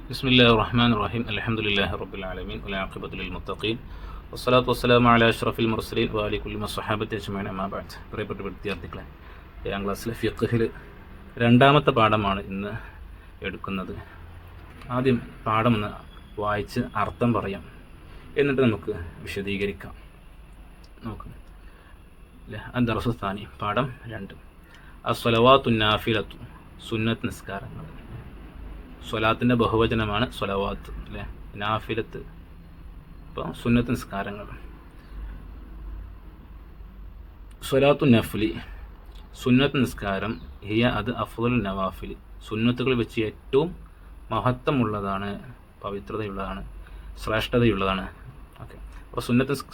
ബിസ്മില്ലാഹിർ റഹ്മാനിർ റഹീം അൽഹംദുലില്ലാഹി റബ്ബിൽ ആലമീൻ വൽആഖിബത്തു ലിൽ മുത്തഖീൻ വസ്സലാത്തു വസ്സലാമു അലാ അഷ്റഫിൽ മുർസലീൻ വഅലി കുല്ലി വസ്സഹാബത്തി അജ്മഈൻ അമ്മാ ബഅദ്. പ്രിയപ്പെട്ട വിദ്യാർത്ഥികളെ, 7ാം ക്ലാസ്സിലെ ഫിഖ്ഹിൽ രണ്ടാമത്തെ പാഠമാണ് ഇന്ന് എടുക്കുന്നത്. ആദ്യം പാഠം ഒന്ന് വായിച്ച് അർത്ഥം പറയാം, എന്നിട്ട് നമുക്ക് വിശദീകരിക്കാം. നോക്ക്, അദ്ദർസു സാനി, പാഠം 2. അസ്സലവാത്തു നാഫിലത്തു, സുന്നത്ത് നിസ്കാരങ്ങൾ. സ്വലാത്തിൻ്റെ ബഹുവചനമാണ് സ്വലവാത്ത്, അല്ലേ? നാഫിലത്ത്, അപ്പോൾ സുന്നത്ത് നിസ്കാരങ്ങൾ. സ്വലാത്തു നഫ്ലി, സുന്നത്ത് നിസ്കാരം. ഹിയ, അത് അഫ്ദലുൻ നവാഫിൽ, സുന്നത്തുകൾ വെച്ച് ഏറ്റവും മഹത്വമുള്ളതാണ്, പവിത്രതയുള്ളതാണ്, ശ്രേഷ്ഠതയുള്ളതാണ്. ഓക്കെ, അപ്പോൾ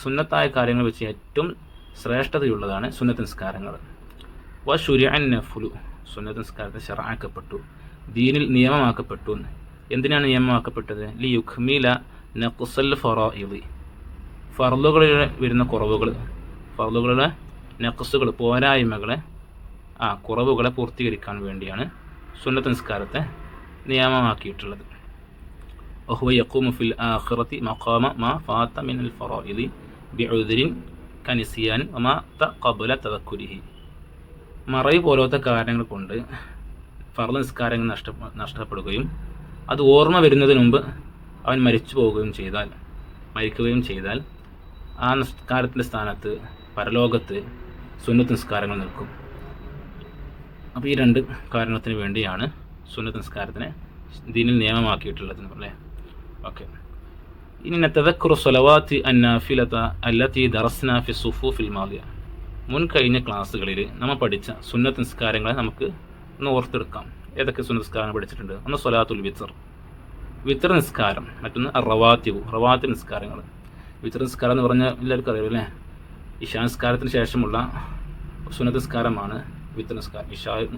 സുന്നത്തായ കാര്യങ്ങൾ വെച്ച് ഏറ്റവും ശ്രേഷ്ഠതയുള്ളതാണ് സുന്നത്ത് നിസ്കാരങ്ങൾ. വ ശുരിഅൻ നഫ്ലു, സുന്നത്ത് നിസ്കാരത്തെ ശർഅക്കപ്പെട്ടു, ദീനിൽ നിയമമാക്കപ്പെട്ടു. എന്തിനാണ് നിയമമാക്കപ്പെട്ടത്? ലി യുഖ്മില നഖ്സൽ ഫറാഇദി, ഫർളുകളിൽ വരുന്ന കുറവുകൾ, ഫർളുകളുടെ നഖ്സുകൾ, പോരായ്മകളെ, കുറവുകളെ പൂർത്തീകരിക്കാൻ വേണ്ടിയാണ് സുന്നത്ത് നിസ്കാരത്തെ നിയമമാക്കിയിട്ടുള്ളത്. വഹുവ യഖൂമു ഫിൽ ആഖിറതി മഖാമ മാ ഫാത മിനൽ ഫറാഇദി ബിഉദ്രിൻ കനിസിയാൻ വമാ തഖബല തദക്കുരിഹി. മറവി പോലത്തെ കാര്യങ്ങൾ കൊണ്ട് ഫർള് നിസ്കാരങ്ങൾ നഷ്ടപ്പെടുകയും അത് ഓർമ്മ വരുന്നതിന് മുമ്പ് അവൻ മരിക്കുകയും ചെയ്താൽ ആ നിസ്കാരത്തിൻ്റെ സ്ഥാനത്ത് പരലോകത്ത് സുന്നത്ത് നിസ്കാരങ്ങൾ നിൽക്കും. അപ്പോൾ ഈ രണ്ട് കാരണത്തിന് വേണ്ടിയാണ് സുന്നത്ത് നിസ്കാരത്തിനെ ദീനിൽ നിയമമാക്കിയിട്ടുള്ളത്, അല്ലേ? ഓക്കെ, ഇനി നതദക്കുറു സ്വലവാത്തി അന്നാഫിലത അല്ലതി ദറസ്നാ ഫി സുഫൂഫിൽ മാദിയ. മുൻ കഴിഞ്ഞ ക്ലാസ്സുകളിൽ നമ്മൾ പഠിച്ച സുന്നത്ത് നിസ്കാരങ്ങളെ നമുക്ക് ഒന്ന് ഓർത്തെടുക്കാം. ഏതൊക്കെ സുന്നത്ത് നിസ്കാരങ്ങൾ പഠിച്ചിട്ടുണ്ട്? ഒന്ന് സ്വലാത്തുൽ വിത്ർ നിസ്കാരം, മറ്റൊന്ന് റവാത്തിബ് നിസ്കാരങ്ങൾ. വിത്ർ നിസ്കാരം എന്ന് പറഞ്ഞാൽ എല്ലാവർക്കും അറിയാം, അല്ലേ? ഇശാ നിസ്കാരത്തിന് ശേഷമുള്ള സുന്നത്ത് നിസ്കാരമാണ് വിത്ർ നിസ്കാരം.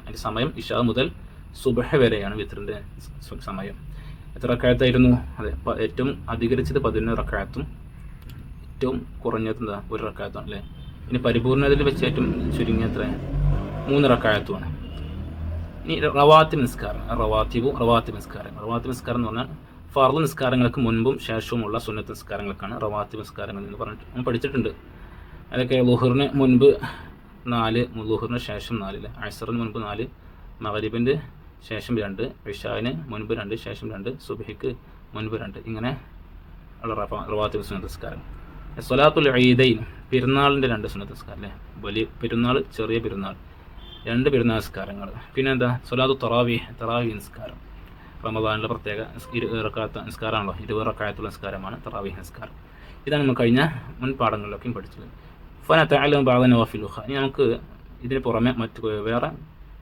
അതിൻ്റെ സമയം ഇശാ മുതൽ സുബഹ് വരെയാണ് വിത്റിൻ്റെ സമയം. എത്ര റക്അത്തായിരുന്നു? അതെ, ഏറ്റവും അധികരിച്ചത് 11 റക്അത്തും ഏറ്റവും കുറഞ്ഞത് 1 റക്അത്താണ്, അല്ലേ? ഇനി പരിപൂർണതയിൽ വെച്ച് ഏറ്റവും ചുരുങ്ങിയ 3 റക്അത്തുമാണ്. ഇനി റവാത്തിബ് നിസ്കാരം, റവാത്തിബ് നിസ്കാരം എന്ന് പറഞ്ഞാൽ ഫർള് നിസ്കാരങ്ങൾക്ക് മുൻപും ശേഷവുമുള്ള സുന്നത്ത് നിസ്കാരങ്ങൾക്കാണ് റവാത്തിബ് നിസ്കാരങ്ങൾ എന്ന് പറഞ്ഞിട്ട് നമ്മൾ പഠിച്ചിട്ടുണ്ട്. അതൊക്കെ ളുഹറിന് മുൻപ് 4, ളുഹറിന് ശേഷം 4, അസ്റിന് മുൻപ് 4, മഗ്രിബിൻ്റെ ശേഷം 2, ഇശാന് മുൻപ് 2, ശേഷം 2, സുബ്ഹിക്ക് മുൻപ് 2, ഇങ്ങനെ ഉള്ള റവാത്തിബ് സുന്നത്ത് നിസ്കാരം. സ്വലാത്തുൽ ഈദൈൻ, പെരുന്നാളിൻ്റെ 2 സുന്നത്ത് നിസ്കാരം, അല്ലേ? വലിയ പെരുന്നാൾ, ചെറിയ പെരുന്നാൾ, 2 പെരുന്നാൾ നിസ്കാരങ്ങൾ. പിന്നെ എന്താ? സ്വലാത്തു തറാവീഹ് നിസ്കാരം. റമദാനിലെ പ്രത്യേക 20 റക്അത്ത് നിസ്കാരമാണല്ലോ, 20 റക്അത്തുള്ള നിസ്കാരമാണ് തറാവീഹ് നിസ്കാരം. ഇതാണ് നമ്മൾ കഴിഞ്ഞ മുൻ പാഠങ്ങളിലൊക്കെയും പഠിച്ചത്. ഫനതഅലമു ബഅദ നവാഫിൽ ഉഖ്റ. ഇനി നമുക്ക് ഇതിന് പുറമെ വേറെ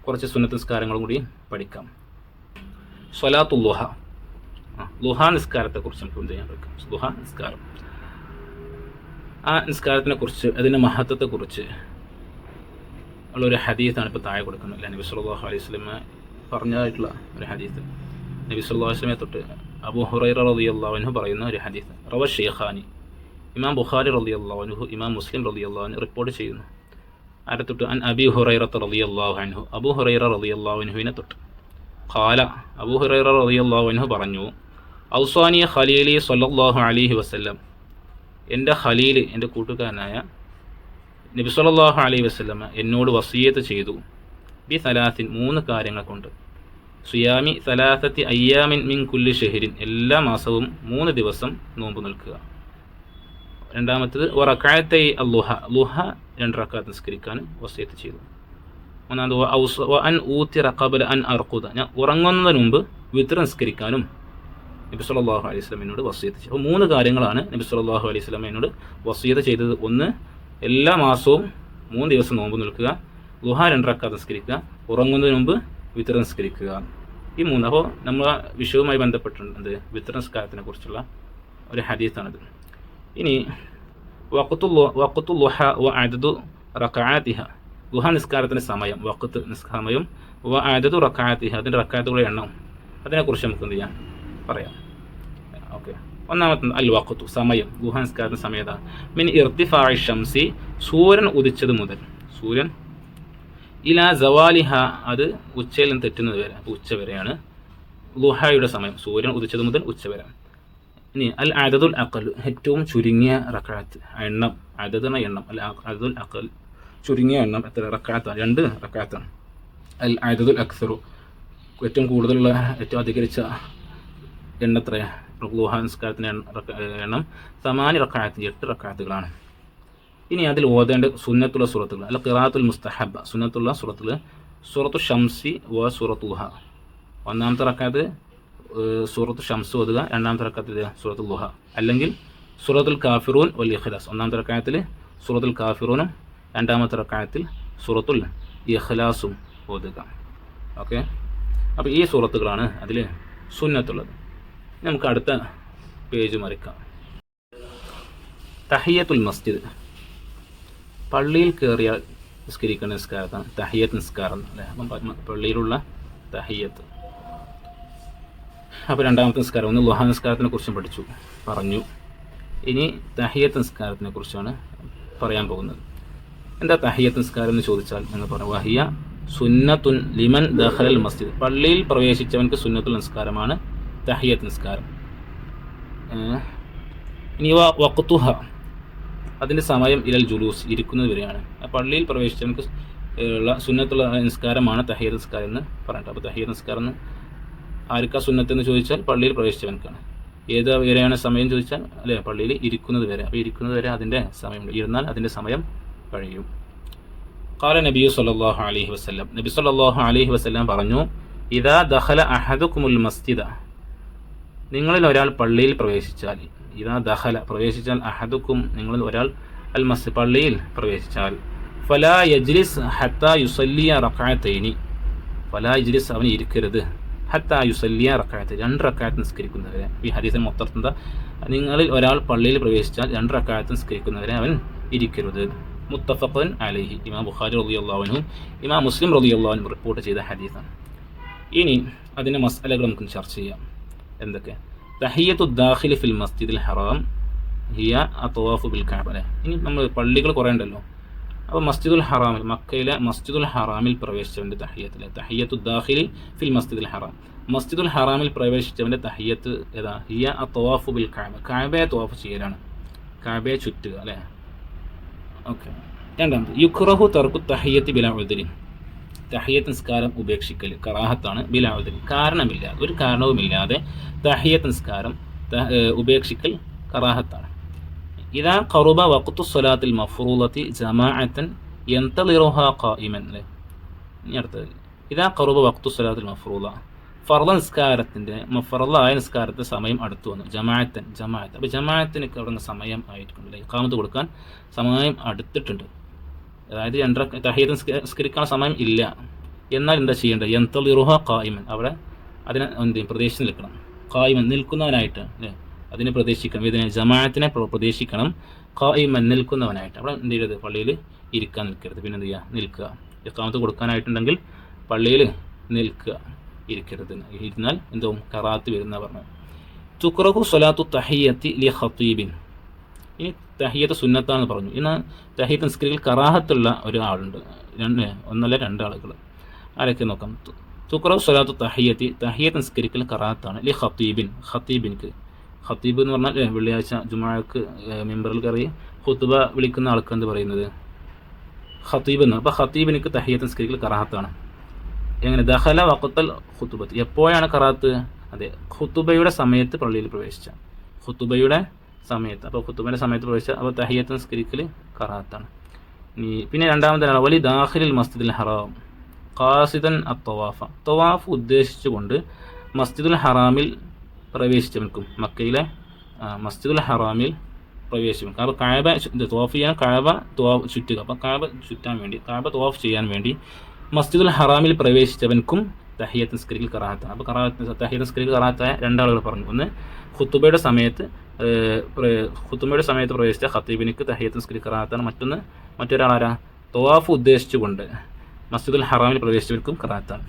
കുറച്ച് സുന്നത്ത് നിസ്കാരങ്ങളും കൂടി പഠിക്കാം. സ്വലാത്തു ളുഹ നിസ്കാരത്തെക്കുറിച്ച് നമുക്ക് എന്ത് ചെയ്യാൻ പറ്റും? ളുഹ നിസ്കാരം, ആ നിസ്കാരത്തിനെ കുറിച്ച്, അതിൻ്റെ മഹത്വത്തെക്കുറിച്ച് ഉള്ളൊരു ഹദീസാണ് ഇപ്പോൾ താഴെ കൊടുക്കുന്നത്, അല്ലേ? നബി സല്ലല്ലാഹു അലൈഹി വസല്ലം പറഞ്ഞതായിട്ടുള്ള ഒരു ഹദീസ്. നബി സല്ലല്ലാഹു അലൈഹി വസല്ലമയെ തൊട്ട് അബൂ ഹുറൈറ റളിയല്ലാഹു അൻഹു പറയുന്ന ഒരു ഹദീസ്. റവ ഷെയ്ഖാനി, ഇമാം ബുഖാരി റളിയല്ലാഹു അൻഹു, ഇമാം മുസ്ലിം റളിയല്ലാഹു അൻഹു റിപ്പോർട്ട് ചെയ്യുന്നു. ആരെ തൊട്ട്? അൻ അബീ ഹുറൈറ റളിയല്ലാഹു അൻഹു, അബൂ ഹുറൈറ റളിയല്ലാഹു അൻഹുവിനെ തൊട്ട്. ഖാല, അബൂ ഹുറൈറ റളിയല്ലാഹു അൻഹു പറഞ്ഞു, ഔസാനി ഖലീലി സ്വല്ലല്ലാഹു അലൈഹി വസല്ലം, എൻ്റെ ഖലീൽ, എൻ്റെ കൂട്ടുകാരനായ നബി സല്ലല്ലാഹു അലൈഹി വസല്ലം എന്നോട് വസിയത്ത് ചെയ്തു. ബി സലാസിൻ, 3 കാര്യങ്ങൾ കൊണ്ട്. സുയാമി സലാസത്തി അയ്യാമിൻ മിൻ കുല്ലി ഷഹരിൻ, എല്ലാ മാസവും 3 ദിവസം നോമ്പ് നിൽക്കുക. രണ്ടാമത്തേത് റക്അത്തൈ ളുഹ, 2 റക്അത്ത് നിസ്കരിക്കാൻ വസിയത്ത് ചെയ്തു. മൂന്നാമത് അൻ ഊത്തിറ ഖബല അൻ അർഖുദ, ഞാൻ ഉറങ്ങുന്നതിന് മുമ്പ് വിത്ർ നിസ്കരിക്കാനും നബി സല്ലല്ലാഹു അലൈഹി വസല്ലം എന്നോട് വസിയത്ത് ചെയ്തു. അപ്പോൾ 3 കാര്യങ്ങളാണ് നബി സല്ലല്ലാഹു അലൈഹി വസല്ലം എന്നോട് വസിയത്ത് ചെയ്തത്. ഒന്ന്, എല്ലാ മാസവും 3 ദിവസം നോമ്പ് നിൽക്കുക, ളുഹ 2 റക്അത്ത് നിസ്കരിക്കുക, ഉറങ്ങുന്നതിന് മുമ്പ് വിത്ർ നിസ്കരിക്കുക. ഈ 3. അപ്പോൾ നമ്മൾ വിഷയവുമായി ബന്ധപ്പെട്ടിട്ടുണ്ട് വിത്ർ നിസ്കാരത്തിനെ കുറിച്ചുള്ള ഒരു ഹദീസാണിത്. ഇനി വഖ്തു ളുഹ വ അദദു റക്അത്തിഹ, ളുഹ നിസ്കാരത്തിൻ്റെ സമയം, വഖ്ത്ത് സമയം, വ അദദു റക്അത്തിഹ, അതിൻ്റെ റക്അത്തുകളുടെ എണ്ണം, അതിനെക്കുറിച്ച് നമുക്ക് എന്ത് ചെയ്യാം, പറയാം. ഓക്കെ, ഒന്നാമത്തെ അൽ വഖ്തു, സമയം. ളുഹ നിസ്കാരത്തിൻ്റെ സമയത മിൻ ഇർതിഫാഇ ഷംസി, സൂര്യൻ ഉദിച്ചത് മുതൽ, സൂര്യൻ ഇലാ സവാലിഹ, അത് ഉച്ചയിൽ നിന്ന് തെറ്റുന്നത് വരെ, ഉച്ച വരെയാണ്. ളുഹയുടെ സമയം, സൂര്യൻ ഉദിച്ചത് മുതൽ ഉച്ചവരെ. ഇനി അൽ അദദുൽ അഖൽ, ഏറ്റവും ചുരുങ്ങിയ റക്അത്ത് എണ്ണം, അദദ് എന്ന എണ്ണം, അൽ അദദുൽ അഖൽ ചുരുങ്ങിയ എണ്ണം എത്ര റക്അത്താണ്? 2 റക്അത്താണ്. അൽ അദദുൽ അക്സറു, ഏറ്റവും കൂടുതലുള്ള ഏറ്റവും അധികരിച്ച എണ്ണം എത്രയാണ്? ളുഹ നിസ്കാരത്തിൻ്റെ എണ്ണം 8 റക്അത്ത്, 8 റക്അത്തുകളാണ്. ഇനി അതിൽ ഓതേണ്ട സുന്നത്തുള്ള സൂറത്തുകൾ, അല്ല ഖിറാഅത്തുൽ മുസ്തഹബ, സുന്നത്തുള്ള സൂറത്തുകൾ സൂറത്തു ഷംസി വ സൂറത്തു ളുഹ. ഒന്നാമത്തെ റക്അത്ത് സൂറത്തു ഷംസ് ഓതുക, രണ്ടാമത്തെ റക്അത്തിൽ സൂറത്തുൽ ളുഹ, അല്ലെങ്കിൽ സൂറത്തുൽ കാഫിറൂൻ വൽ ഇഖ്ലാസ്. ഒന്നാമത്തെ റക്അത്തിൽ സൂറത്തുൽ കാഫിറൂനും രണ്ടാമത്തെ റക്അത്തിൽ സൂറത്തുൽ ഇഖ്ലാസും ഓതുക. ഓക്കെ, അപ്പോൾ ഈ സൂറത്തുകളാണ് അതിൽ സുന്നത്തുള്ളത്. നമുക്ക് അടുത്ത പേജ് മറിക്കാം. തഹിയ്യത്തുൽ മസ്ജിദ്, പള്ളിയിൽ കയറിയാൽ നിസ്കരിക്കുന്ന നിസ്കാരത്താണ് തഹിയ്യത്ത് നിസ്കാരം അല്ലേ. അപ്പം പള്ളിയിലുള്ള തഹിയ്യത്ത്. അപ്പോൾ രണ്ടാമത്തെ നിസ്കാരം, ഒന്ന് ളുഹ നിസ്കാരത്തിനെ കുറിച്ചും പറഞ്ഞു. ഇനി തഹിയ്യത്ത് നിസ്കാരത്തിനെ കുറിച്ചാണ് പറയാൻ പോകുന്നത്. എന്താ തഹിയ്യത്ത് നിസ്കാരം എന്ന് ചോദിച്ചാൽ എന്ന് പറയാം, വഹിയ സുന്നത്തുൻ ലിമൻ ദഖലൽ മസ്ജിദ്, പള്ളിയിൽ പ്രവേശിച്ചവൻക്ക് സുന്നത്തുൽ നിസ്കാരമാണ് തഹിയ്യത്ത് നിസ്കാരം. ഇനി വഖ്തുഹ, അതിൻ്റെ സമയം ഇലൽ ജുലൂസ്, ഇരിക്കുന്നത് വരെയാണ്. പള്ളിയിൽ പ്രവേശിച്ചവൻക്ക് ഉള്ള സുന്നത്തുള്ള നിസ്കാരമാണ് തഹിയ്യത്ത് നിസ്കാരം എന്ന് പറഞ്ഞിട്ട്. അപ്പോൾ തഹിയ്യത്ത് നിസ്കാരം എന്ന് ആർക്കാ സുന്നത്ത് എന്ന് ചോദിച്ചാൽ പള്ളിയിൽ പ്രവേശിച്ചവൻക്കാണ്. ഏത് വരെയാണ് സമയം ചോദിച്ചാൽ അല്ലേ, പള്ളിയിൽ ഇരിക്കുന്നത് വരെ. അപ്പോൾ ഇരിക്കുന്നത് വരെ അതിൻ്റെ സമയമുണ്ട്, ഇരുന്നാൽ അതിൻ്റെ സമയം കഴിയും. ഖാല നബി സല്ലല്ലാഹു അലൈഹി വസല്ലം, നബി സല്ലല്ലാഹു അലൈഹി വസല്ലം പറഞ്ഞു, ഇദാ ദഖല അഹദുകുമുൽ മസ്ജിദ, നിങ്ങളിൽ ഒരാൾ പള്ളിയിൽ പ്രവേശിച്ചാൽ, ഇദാ ദഖല പ്രവേശിച്ചാൽ, അഹദുക്കും നിങ്ങളിൽ ഒരാൾ, അൽ മസ്ജിദ് പള്ളിയിൽ പ്രവേശിച്ചാൽ, ഫലാ യജ്ലിസ് ഹത്താ യുസല്ലിയ റക്അത്തൈനി, ഫലാ യജ്ലിസ് അവൻ ഇരിക്കരുത്, ഹത്താ യുസല്ലിയ റക്അത്ത് 2 റക്അത്ത് നിസ്കരിക്കുന്നവരെ. ഈ ഹദീസിൽ മൊത്തം നിങ്ങളിൽ ഒരാൾ പള്ളിയിൽ പ്രവേശിച്ചാൽ 2 റക്അത്ത് നിസ്കരിക്കുന്നവരെ അവൻ ഇരിക്കരുത്. മുത്തഫഖുൻ അലൈഹി, ഇമാം ബുഖാരി റളിയല്ലാഹു അൻഹു ഇമാം മുസ്ലിം റളിയല്ലാഹു അൻഹു റിപ്പോർട്ട് ചെയ്ത ഹദീസാണ്. ഇനി അതിൻ്റെ മസ്അലകൾ നമുക്ക് ചർച്ച ചെയ്യാം. എന്തൊക്കെ? തഹിയ്യത്തു ദാഖിലി ഫിൽ മസ്ജിദിൽ ഹറാം ഹിയ അത്വാഫു ബിൽ കഅബ. ഇനി നമ്മൾ പള്ളികൾ കുറേ ഉണ്ടല്ലോ, അപ്പോൾ മസ്ജിദുൽ ഹറാമിൽ, മക്കയിലെ മസ്ജിദുൽ ഹറാമിൽ പ്രവേശിച്ചവൻ്റെ തഹിയ്യത്തിലെ തഹിയ്യത്തു ദാഖിലി ഫിൽ മസ്ജിദിൽ ഹറാം, മസ്ജിദുൽ ഹറാമിൽ പ്രവേശിച്ചവൻ്റെ തഹിയ്യത്ത് ഏതാ? ഹിയ അത്വാഫു ബിൽ കഅബ, കഅബയെ തവാഫ് ചെയ്യലാണ്, കഅബയെ ചുറ്റുക അല്ലേ. ഓക്കെ. രണ്ടാമത് യുക്റഹു തർക്കു തഹിയ്യത്തി ബിലാ ഉദ്രി, തഹിയ്യത്ത് നിസ്കാരം ഉപേക്ഷിക്കൽ കറാഹത്താണ്. ബിലാ ഉദ്രി, കാരണമില്ലാതെ, ഒരു കാരണവുമില്ലാതെ തഹിയ്യത്ത് നിസ്കാരം ഉപേക്ഷിക്കൽ കറാഹത്താണ്. ഇദാ ഖറുബ വഖ്തു സ്വലാത്തിൽ മഫ്റൂളത്തി ജമാഅത്തൻ യന്തളിറുഹാ ഖായിമൻ. ഇനി അടുത്തത് ഇദാ ഖറുബ വഖ്തു സ്വലാത്തിൽ മഫ്റൂള, ഫർള നിസ്കാരത്തിൻ്റെ ഫർളായ നിസ്കാരത്തെ സമയം അടുത്തു വന്നു, ജമാഅത്തൻ ജമാഅത്ത്. അപ്പോൾ ജമാഅത്തിന് അവിടെ സമയം ആയിട്ടുണ്ട്, ഇഖാമത്ത് കൊടുക്കാൻ സമയം അടുത്തിട്ടുണ്ട്. അതായത് 2 തഹിയ്യത്ത് നിസ്കരിക്കാൻ സമയം ഇല്ല, എന്നാൽ എന്താ ചെയ്യേണ്ടത്? യന്തളിറുഹാ ഖായിമൻ, അവിടെ അതിനെ പ്രതീക്ഷിച്ച് നിൽക്കണം, ഖായിമൻ നിൽക്കുന്നവനായിട്ട് അല്ലേ, അതിനെ പ്രതീക്ഷിക്കണം, ഇതിനെ ജമാഅത്തിനെ പ്രതീക്ഷിക്കണം, ഖായിമൻ നിൽക്കുന്നവനായിട്ട്. അവിടെ എന്ത് ചെയ്യരുത്? പള്ളിയിൽ ഇരിക്കാൻ നിൽക്കരുത്, പിന്നെ എന്ത് ചെയ്യുക? നിൽക്കുക. ഇഖാമത്ത് കൊടുക്കാനായിട്ടുണ്ടെങ്കിൽ പള്ളിയിൽ നിൽക്കുക, ഇരിക്കരുത്. ഇരുന്നാൽ എന്താവും? കറാത്ത് വരുന്ന പറഞ്ഞു. തുക്റഹു സ്വലാത്തു തഹിയ്യത്തി ലി ഖതീബിൻ, ഇനി തഹിയ്യത്ത് സുന്നത്താണെന്ന് പറഞ്ഞു. ഇന്ന് തഹിയ്യത്ത് നിസ്കരിക്കൽ കറാഹത്തുള്ള ഒരാളുണ്ട്, ഒന്നല്ല 2 ആളുകൾ. ആരൊക്കെ നോക്കാം. തുക്റഹു സ്വലാത്തു തഹിയ്യത്തി, തഹിയ്യത്ത് നിസ്കരിക്കൽ കറാഹത്താണ്. ലി ഖതീബിൻ, ഖതീബിൻക്ക്. ഖതീബ് എന്ന് പറഞ്ഞാൽ വെള്ളിയാഴ്ച ജുമുഅക്ക് മെമ്പറിൽ കയറി ഖുത്ബ വിളിക്കുന്ന ആൾക്ക് എന്ത് പറയുന്നത്? ഖതീബ് എന്ന്. അപ്പോൾ ഖതീബിനിക്ക് തഹിയ്യത്ത് നിസ്കരിക്കൽ കറാഹത്താണ്. എങ്ങനെ? ദഖല വഖ്തൽ ഖുതുബത്ത്, എപ്പോഴാണ് കറാഹത്ത്? അതെ, ഖുതുബയുടെ സമയത്ത് പള്ളിയിൽ പ്രവേശിച്ച, ഖുതുബയുടെ സമയത്ത്. അപ്പോൾ ഖുതുബയുടെ സമയത്ത് പ്രവേശിച്ച, അപ്പോൾ തഹിയ്യത്ത് നിസ്കരിക്കൽ കറാഹത്താണ്. പിന്നെ രണ്ടാമതാണ് വലി ദാഖിലിൽ മസ്ജിദുൽ ഹറാം ഖാസിദൻ അത്തവാഫ, തവാഫ് ഉദ്ദേശിച്ചുകൊണ്ട് മസ്ജിദുൽ ഹറാമിൽ പ്രവേശിച്ചവൻക്കും, മക്കയിലെ മസ്ജിദുൽ ഹറാമിൽ പ്രവേശിക്കും. അപ്പോൾ കഅബ തവാഫ് ചെയ്യാൻ, കഅബ തവാഫ് ചുറ്റുക. അപ്പോൾ കഅബ ചുറ്റാൻ വേണ്ടി, കഅബ തവാഫ് ചെയ്യാൻ വേണ്ടി മസ്ജിദുൽ ഹറാമിൽ പ്രവേശിച്ചവൻക്കും തഹിയ്യത്ത് നിസ്കരിക്കൽ കറാഹത്താണ്. അപ്പോൾ തഹിയ്യത്ത് നിസ്കരിക്കൽ കറാഹത്തായ 2 ആളുകൾ പറഞ്ഞു. ഒന്ന് ഖുതുബയുടെ സമയത്ത് പ്രവേശിച്ച ഖതീബിനിക്ക് തഹിയ്യത്ത് നിസ്കരിക്കൽ കറാഹത്താണ്. മറ്റൊരാളാരാ? തവാഫ് ഉദ്ദേശിച്ചുകൊണ്ട് മസ്ജിദുൽ ഹറാമിൽ പ്രവേശിച്ചവർക്കും കറാഹത്താണ്.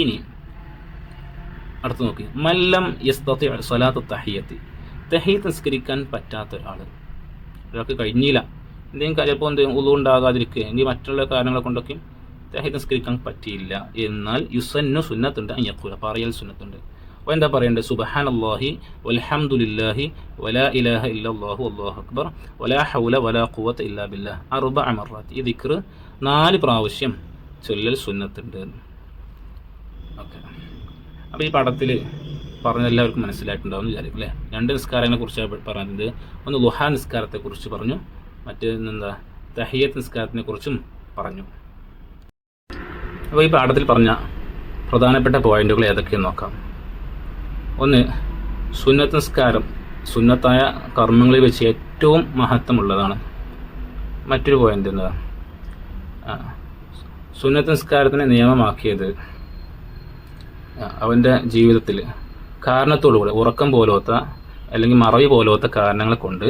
ഇനി അടുത്ത് നോക്കി, മല്ലം യസ്തതി സ്വലാത്തു തഹിയ്യത്തി, തഹിയ്യത്ത് നിസ്കരിക്കാൻ പറ്റാത്ത ഒരാൾക്ക് കഴിഞ്ഞില്ല, എന്തെങ്കിലും ചിലപ്പോൾ ഉളു ഉണ്ടാകാതിരിക്കുക, എങ്കിൽ മറ്റുള്ള കാരണങ്ങളെ കൊണ്ടൊക്കെ തഹീദ് നിസ്കരിക്കാൻ പറ്റിയില്ല. എന്നാൽ യുസന്നു സുന്നത്തുണ്ട്, അയ്യഖൂല പറയൽ സുന്നത്തുണ്ട്. എന്താ പറയേണ്ടത്? സുബ്ഹാനല്ലാഹി വൽഹംദുലില്ലാഹി വലാ ഇലാഹ ഇല്ലല്ലാഹു വല്ലാഹു അക്ബർ വലാ ഹൗല വലാ ഖുവത ഇല്ലാ ബില്ലാഹ് 4 മററാത്ത്. ഈ ദിക്ർ 4 പ്രാവശ്യം ചൊല്ലൽ സുന്നത്തുണ്ട്. ഓക്കെ. അപ്പോൾ ഈ പടത്തിൽ പറഞ്ഞ എല്ലാവർക്കും മനസ്സിലായിട്ടുണ്ടാവും വിചാരിക്കും അല്ലേ? 2 നിസ്കാരങ്ങളെ കുറിച്ചാണ് പറഞ്ഞത്. ഒന്ന് ളുഹാ നിസ്കാരത്തെക്കുറിച്ച് പറഞ്ഞു, മറ്റേതെന്താ തഹിയ്യത്ത് നിസ്കാരത്തിനെ കുറിച്ചും പറഞ്ഞു. അപ്പോൾ ഈ പാഠത്തിൽ പറഞ്ഞ പ്രധാനപ്പെട്ട പോയിന്റുകൾ ഏതൊക്കെയെന്ന് നോക്കാം. ഒന്ന്, സുന്നത്ത് നിസ്കാരം സുന്നത്തായ കർമ്മങ്ങളിൽ വെച്ച് ഏറ്റവും മഹത്വമുള്ളതാണ്. മറ്റൊരു പോയിന്റ് എന്താ? സുന്നത്ത് നിസ്കാരത്തിനെ നിയമമാക്കിയത് അവൻ്റെ ജീവിതത്തിൽ കാരണത്തോടുകൂടി ഉറക്കം പോലത്തെ അല്ലെങ്കിൽ മറവി പോലത്തെ കാരണങ്ങളെ കൊണ്ട്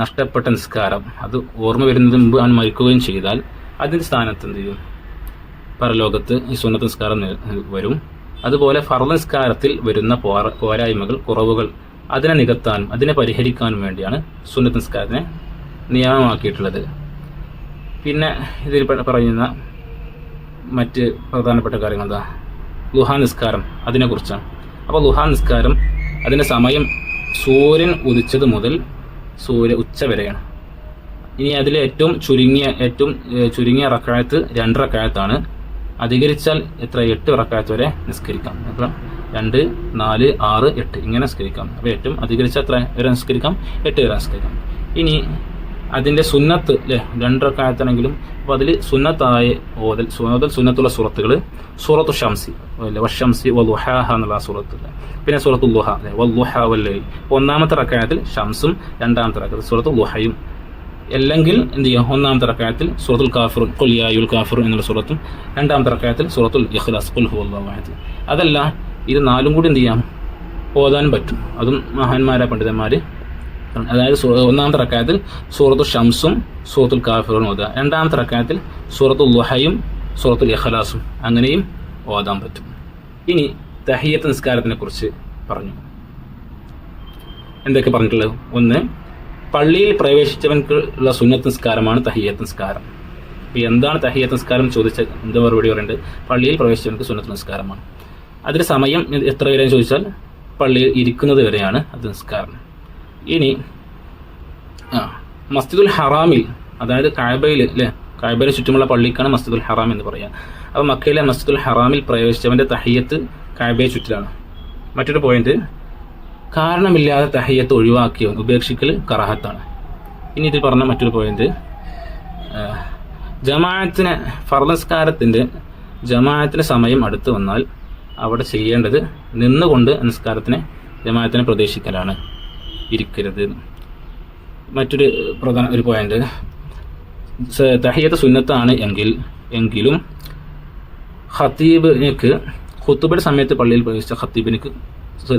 നഷ്ടപ്പെട്ട നിസ്കാരം അത് ഓർമ്മ വരുന്നതിന് മുമ്പ് അവൻ മരിക്കുകയും ചെയ്താൽ അതിൻ്റെ സ്ഥാനത്ത് എന്ത് ചെയ്യും? പരലോകത്ത് ഈ സുന്നത്ത് നിസ്കാരം വരും. അതുപോലെ ഫർള് നിസ്കാരത്തിൽ വരുന്ന പോരായ്മകൾ, കുറവുകൾ അതിനെ നികത്താനും അതിനെ പരിഹരിക്കാനും വേണ്ടിയാണ് സുന്നത്ത് നിസ്കാരത്തിനെ നിയമമാക്കിയിട്ടുള്ളത്. പിന്നെ ഇതിൽ പറയുന്ന മറ്റ് പ്രധാനപ്പെട്ട കാര്യങ്ങൾ എന്താ? ളുഹാ നിസ്കാരം അതിനെക്കുറിച്ചാണ്. അപ്പോൾ ളുഹാ നിസ്കാരം അതിൻ്റെ സമയം സൂര്യൻ ഉദിച്ചത് മുതൽ ഉച്ച വരെയാണ്. ഇനി അതിലെ ഏറ്റവും ചുരുങ്ങിയ റക്അത്ത് 2 റക്അത്താണ്. അധികരിച്ചാൽ എത്ര? 8 റക്അത്ത് വരെ നിസ്കരിക്കാം. അപ്പോൾ 2, 4, 6, 8 ഇങ്ങനെ നിസ്കരിക്കാം. അപ്പോൾ ഏറ്റവും അധികരിച്ചാൽ എത്ര വരെ നിസ്കരിക്കാം? 8 വരെ നിസ്കരിക്കാം. ഇനി അതിൻ്റെ സുന്നത്ത് അല്ലേ, 2 റക്അത്താണെങ്കിലും അപ്പോൾ അതിൽ സുന്നത്തായ ഓതൽ സുന്നത്തുള്ള സൂറത്തുകൾ സൂറത്തു ഷംസി അല്ലേ, വശംസി വളുഹാഹ എന്നുള്ള സൂറത്ത്. പിന്നെ സൂറത്തു ളുഹ അല്ലേ, വളുഹ വല്ലൈൽ. 1-ാമത്തെ റക്അത്തിൽ ഷംസും 2-ാമത്തെ റക്അത്തിൽ സൂറത്തു ളുഹയും. അല്ലെങ്കിൽ എന്ത് ചെയ്യാം? 1-ാമത്തെ റക്അത്തിൽ സൂറത്തുൽ കാഫിറൂൻ ഖുൽ യാ അയ്യുൽ കാഫിറൂൻ എന്നുള്ള സൂറത്തും 2-ാമത്തെ റക്അത്തിൽ സൂറത്തുൽ ഇഖ്ലാസ് ഖുൽ ഹുവല്ലാഹു അഹദ്. അതല്ല, ഇത് 4 കൂടി എന്ത് ചെയ്യാം? ഓതാനും പറ്റും. അതും മഹാന്മാരായ പണ്ഡിതന്മാർ. അതായത് 1-ാമത്തെ റക്അത്തിൽ സൂറത്തു ഷംസും സൂറത്തുൽ കാഫിറൂൻ ഓതുക, 2-ാമത്തെ റക്അത്തിൽ സൂറത്തുൽ ളുഹയും സൂറത്തുൽ ഇഖ്ലാസും അങ്ങനെയും ഓതാൻ പറ്റും. ഇനി തഹിയ്യത്ത് നിസ്കാരത്തിനെ കുറിച്ച് പറഞ്ഞു. എന്തൊക്കെ പറഞ്ഞിട്ടുള്ളത്? ഒന്ന്, പള്ളിയിൽ പ്രവേശിച്ചവൻക്കുള്ള സുന്നത്ത് നിസ്കാരമാണ് തഹിയ്യത്ത് നിസ്കാരം. അപ്പോൾ എന്താണ് തഹിയ്യത്ത് നിസ്കാരം ചോദിച്ച എന്താ മറുപടി പറയുന്നത്? പള്ളിയിൽ പ്രവേശിച്ചവൻക്ക് സുന്നത്ത് നിസ്കാരമാണ്. അതിൻ്റെ സമയം എത്ര വരെ ചോദിച്ചാൽ പള്ളിയിൽ ഇരിക്കുന്നത് വരെയാണ് അത് നിസ്കാരം. ഇനി മസ്ജിദുൽ ഹറാമിൽ, അതായത് കഅബയിൽ അല്ലേ, കഅബയുടെ ചുറ്റുമുള്ള പള്ളിക്കാണ് മസ്ജിദുൽ ഹറാം എന്ന് പറയുക. അപ്പോൾ മക്കയിലെ മസ്ജിദുൽ ഹറാമിൽ പ്രവേശിച്ചവൻ്റെ തഹിയ്യത്ത് കഅബയെ ചുറ്റിലാണ്. മറ്റൊരു പോയിന്റ്, കാരണമില്ലാതെ തഹിയ്യത്ത് ഒഴിവാക്കിയവൻ ഉപേക്ഷിക്കൽ കറാഹത്താണ്. ഇനി ഇതിൽ പറഞ്ഞ മറ്റൊരു പോയിന്റ്, ജമാഅത്തിന് ഫർള് നിസ്കാരത്തിൻ്റെ ജമാഅത്തിന് സമയം അടുത്ത് വന്നാൽ അവിടെ ചെയ്യേണ്ടത് നിന്നുകൊണ്ട് നിസ്കാരത്തിനെ ജമാഅത്തിനെ പ്രതീക്ഷിക്കലാണ്, ഇരിക്കരുത്. മറ്റൊരു പ്രധാന ഒരു പോയിന്റ്, തഹിയ്യത്ത് സുന്നത്താണ് എങ്കിലും ഖത്തീബിനക്ക് ഖുതുബയുടെ സമയത്ത് പള്ളിയിൽ പ്രവേശിച്ച ഖത്തീബിനക്ക്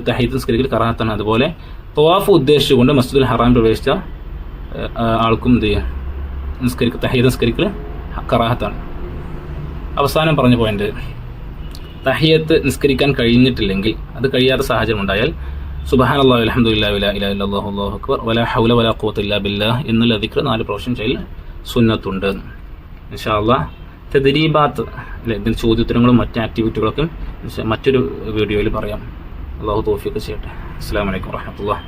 തഹിയ്യത്ത് നിസ്കരിക്കൽ കറാഹത്താണ്. അതുപോലെ തവാഫ് ഉദ്ദേശിച്ചുകൊണ്ട് മസ്ജിദുൽ ഹറാം പ്രവേശിച്ച ആൾക്കും എന്ത് ചെയ്യുക? തഹിയ്യത്ത് നിസ്കരിക്കൽ കറാഹത്താണ്. അവസാനം പറഞ്ഞ പോയിന്റ്, തഹിയ്യത്ത് നിസ്കരിക്കാൻ കഴിഞ്ഞിട്ടില്ലെങ്കിൽ, അത് കഴിയാത്ത സാഹചര്യം ഉണ്ടായാൽ സുബ്ഹാനല്ലാഹി വൽഹംദുലില്ലാഹി വലാ ഇലാഹ ഇല്ലല്ലാഹു വല്ലാഹു അക്ബർ വലാ ഹൗല വലാ ഖുവത ഇല്ലാ ബില്ലാഹ് എന്നുള്ള ദിക്ർ 4 പ്രാവശ്യം ചെയ്യൽ സുന്നത്തുണ്ട്. ഇൻഷാ അല്ലാഹ് തദ്രീബാത്ത് അല്ലെ, ഇതിന് ചോദ്യോത്തരങ്ങളും മറ്റ് ആക്ടിവിറ്റികളൊക്കെ മറ്റൊരു വീഡിയോയിൽ പറയാം. അല്ലാഹു തൗഫീഖ് ചെയ്യട്ടെ. അസ്സലാമു അലൈക്കും വറഹ്മത്തുള്ളാഹി.